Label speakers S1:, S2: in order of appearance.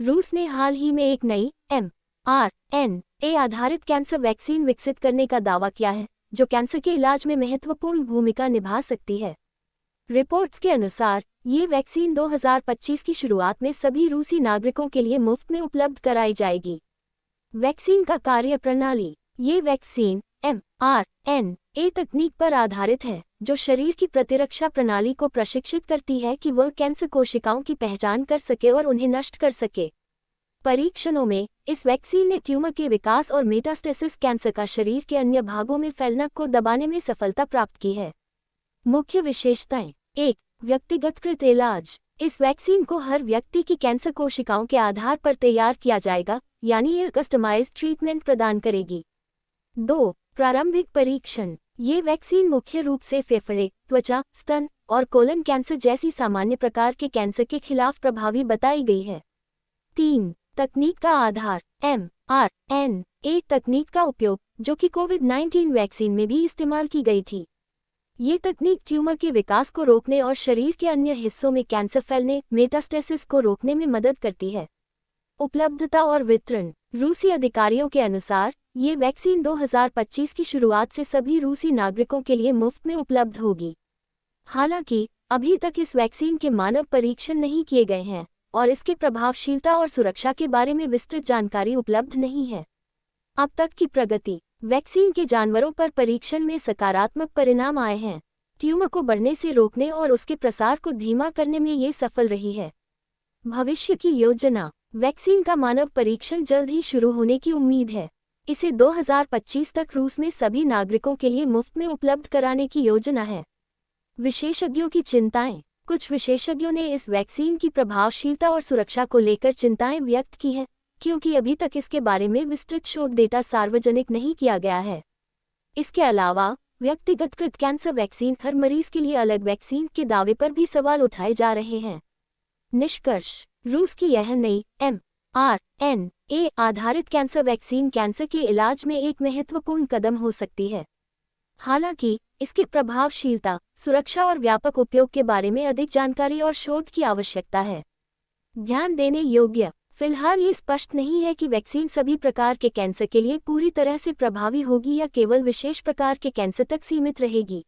S1: रूस ने हाल ही में एक नई mRNA आधारित कैंसर वैक्सीन विकसित करने का दावा किया है, जो कैंसर के इलाज में महत्वपूर्ण भूमिका निभा सकती है। रिपोर्ट्स के अनुसार, ये वैक्सीन 2025 की शुरुआत में सभी रूसी नागरिकों के लिए मुफ्त में उपलब्ध कराई जाएगी। वैक्सीन का कार्य प्रणाली। ये वैक्सीन mRNA तकनीक पर आधारित है, जो शरीर की प्रतिरक्षा प्रणाली को प्रशिक्षित करती है कि वह कैंसर कोशिकाओं की पहचान कर सके और उन्हें नष्ट कर सके। परीक्षणों में इस वैक्सीन ने ट्यूमर के विकास और मेटास्टेसिस कैंसर का शरीर के अन्य भागों में फैलना को दबाने में सफलता प्राप्त की है। मुख्य विशेषताएं। 1. व्यक्तिगतकृत इलाज। इस वैक्सीन को हर व्यक्ति की कैंसर कोशिकाओं के आधार पर तैयार किया जाएगा, यानी यह कस्टमाइज्ड ट्रीटमेंट प्रदान करेगी। 2. प्रारंभिक परीक्षण। ये वैक्सीन मुख्य रूप से फेफड़े, त्वचा, स्तन और कोलन कैंसर जैसी सामान्य प्रकार के कैंसर के खिलाफ प्रभावी बताई गई है। 3. तकनीक का आधार। mRNA तकनीक का उपयोग, जो कि कोविड-19 वैक्सीन में भी इस्तेमाल की गई थी। ये तकनीक ट्यूमर के विकास को रोकने और शरीर के अन्य हिस्सों में कैंसर फैलने, मेटास्टेसिस को रोकने में मदद करती है। उपलब्धता और वितरण। रूसी अधिकारियों के अनुसार, ये वैक्सीन 2025 की शुरुआत से सभी रूसी नागरिकों के लिए मुफ्त में उपलब्ध होगी। हालांकि, अभी तक इस वैक्सीन के मानव परीक्षण नहीं किए गए हैं और इसके प्रभावशीलता और सुरक्षा के बारे में विस्तृत जानकारी उपलब्ध नहीं है। अब तक की प्रगति। वैक्सीन के जानवरों पर परीक्षण में सकारात्मक परिणाम आए हैं। ट्यूमर को बढ़ने से रोकने और उसके प्रसार को धीमा करने में ये सफल रही है। भविष्य की योजना। वैक्सीन का मानव परीक्षण जल्द ही शुरू होने की उम्मीद है। इसे 2025 तक रूस में सभी नागरिकों के लिए मुफ्त में उपलब्ध कराने की योजना है। विशेषज्ञों की चिंताएं। कुछ विशेषज्ञों ने इस वैक्सीन की प्रभावशीलता और सुरक्षा को लेकर चिंताएं व्यक्त की हैं, क्योंकि अभी तक इसके बारे में विस्तृत शोध डेटा सार्वजनिक नहीं किया गया है। इसके अलावा, व्यक्तिगतकृत कैंसर वैक्सीन हर मरीज के लिए अलग वैक्सीन के दावे पर भी सवाल उठाए जा रहे हैं। निष्कर्ष। रूस की यह नई mRNA आधारित कैंसर वैक्सीन कैंसर के इलाज में एक महत्वपूर्ण कदम हो सकती है। हालांकि, इसकी प्रभावशीलता, सुरक्षा और व्यापक उपयोग के बारे में अधिक जानकारी और शोध की आवश्यकता है। ध्यान देने योग्य। फिलहाल ये स्पष्ट नहीं है कि वैक्सीन सभी प्रकार के कैंसर के लिए पूरी तरह से प्रभावी होगी या केवल विशेष प्रकार के कैंसर तक सीमित रहेगी।